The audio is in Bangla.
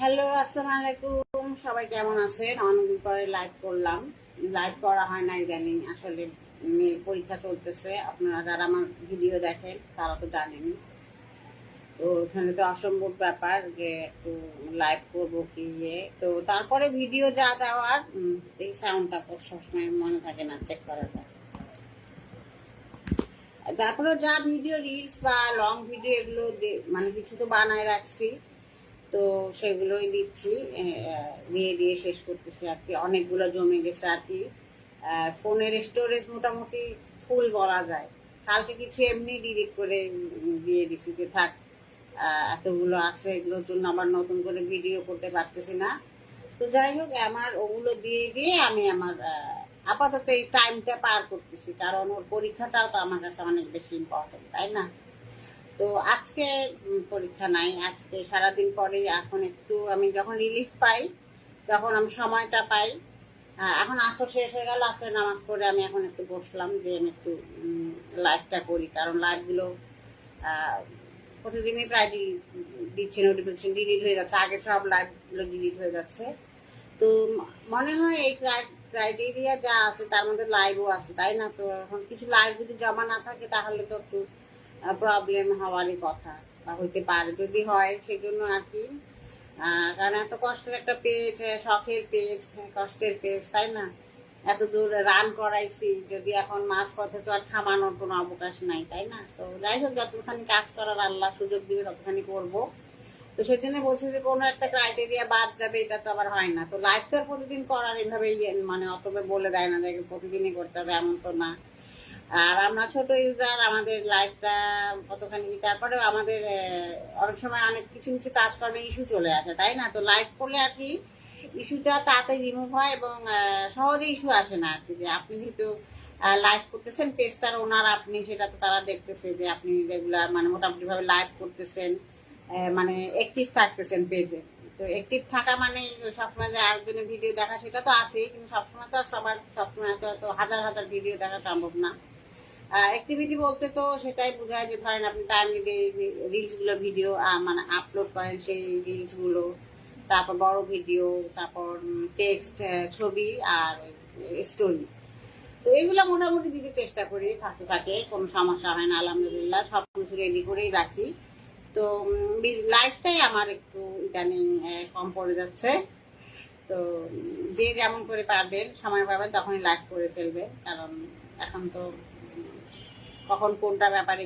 হ্যালো, আসসালামু আলাইকুম। সবাই কেমন আছেন? অনেকদিন পরে লাইভ করলাম। লাইভ করা হয় না ইদানিং, আসলে মেয়ের পরীক্ষা চলতেছে। আপনারা যারা আমার ভিডিও দেখেন তারা তো জানেনই। তো এখানে তো অসম্ভব ব্যাপার যে একটু লাইভ করবো কি তো তারপরে ভিডিও যা দেওয়ার এই সাউন্ডটা সবসময় মনে থাকে না চেক করাটা। তারপরে যা ভিডিও রিলস বা লং ভিডিও এগুলো মানে কিছু তো বানায় রাখছি, তো সেগুলোই দিচ্ছি। দিয়ে দিয়ে শেষ করতেছি আর কি। অনেকগুলো জমে গেছে আর কি। ফোনের স্টোরেজ মোটামুটি ফুল বলা যায়। কালকে কিছু এমনি ডিলিট করে দিয়ে দিছি যে থাক, এতগুলো আছে, এগুলোর জন্য আবার নতুন করে ভিডিও করতে পারতেছি না। তো যাই হোক, আমার ওগুলো দিয়ে দিয়ে আমি আমার আপাতত এই টাইমটা পার করতেছি, কারণ ওর পরীক্ষাটাও তো আমার কাছে অনেক বেশি ইম্পর্টেন্ট, তাই না? তো আজকে পরীক্ষা নাই, আজকে সারাদিন পরে এখন একটু আমি যখন রিলিফ পাই, যখন আমি সময়টা পাই। এখন আসর শেষ হয়ে গেল, আসলে নামাজ পড়ে আমি এখন একটু বসলাম যে আমি একটু লাইভটা করি, কারণ লাইভগুলো প্রতিদিনই প্রায় দিচ্ছে, নোটিফিকেশন ডিলিট হয়ে যাচ্ছে, আগে সব লাইভগুলো ডিলিট হয়ে যাচ্ছে। তো মনে হয় এই ক্রাইটেরিয়া যা আছে তার মধ্যে লাইভও আছে, তাই না? তো এখন কিছু লাইভ যদি জমা না থাকে তাহলে তো একটু প্রবলেম হওয়ারই কথা, বা হইতে পারে, যদি হয় সেজন্য আর কি। কারণ এত কষ্টের একটা পেজ, শখের পেজ, কষ্টের পেজ, তাই না? এত দূর রান করাইছি, যদি এখন মাঝ পথে তো আর থামানোর কোনো অবকাশ নাই, তাই না? তো যাই হোক, যতখানি কাজ করার আল্লাহ সুযোগ দিবে ততখানি করবো। তো সেদিনে বলছে যে কোনো একটা ক্রাইটেরিয়া বাদ যাবে, এটা তো আবার হয় না। তো লাইভ তো আর প্রতিদিন করার এভাবে মানে অতবে বলে দেয় না যে প্রতিদিনই করতে হবে, এমন তো না। আর আমরা ছোট ইউজার, আমাদের লাইফটা কতখানি, তারপরেও আমাদের অনেক সময় অনেক কিছু কিছু কাজ করবে ইস্যু চলে আসে, তাই না? তো লাইভ করলে আর কি ইস্যুটা তাড়াতাড়ি রিমুভ হয়, এবং সহজে ইস্যু আসে না আর কি। যে আপনি যেহেতু লাইভ করতেছেন, পেজটার ওনার আপনি, সেটা তো তারা দেখতেছে যে আপনি রেগুলার মানে মোটামুটি ভাবে লাইভ করতেছেন, মানে অ্যাক্টিভ থাকতেছেন পেজে। তো অ্যাক্টিভ থাকা মানে সবসময় যে আরেকজনের ভিডিও দেখা সেটা তো আছেই, কিন্তু সবসময় তো আর সবার সবসময় তো হাজার হাজার ভিডিও দেখা সম্ভব না। অ্যাক্টিভিটি বলতে তো সেটাই বোঝায় যে ধরেন আপনি টাইমলি রিলস গুলো ভিডিও মানে আপলোড করেন, সেই রিলস গুলো, তারপর বড় ভিডিও, তারপর টেক্সট, ছবি আর স্টোরি। তো এইগুলো মোটামুটি দিতে চেষ্টা করি, থাকতে থাকে, কোনো সমস্যা হয় না আলহামদুলিল্লাহ, সবকিছু রেডি করেই রাখি। তো লাইফটাই আমার একটু ইদানিং কম পড়ে যাচ্ছে। তো যে যেমন করে পারবেন, সময় পাবেন তখনই লাইভ করে ফেলবেন, কারণ এখন তো কখন কোনটা ব্যাপারে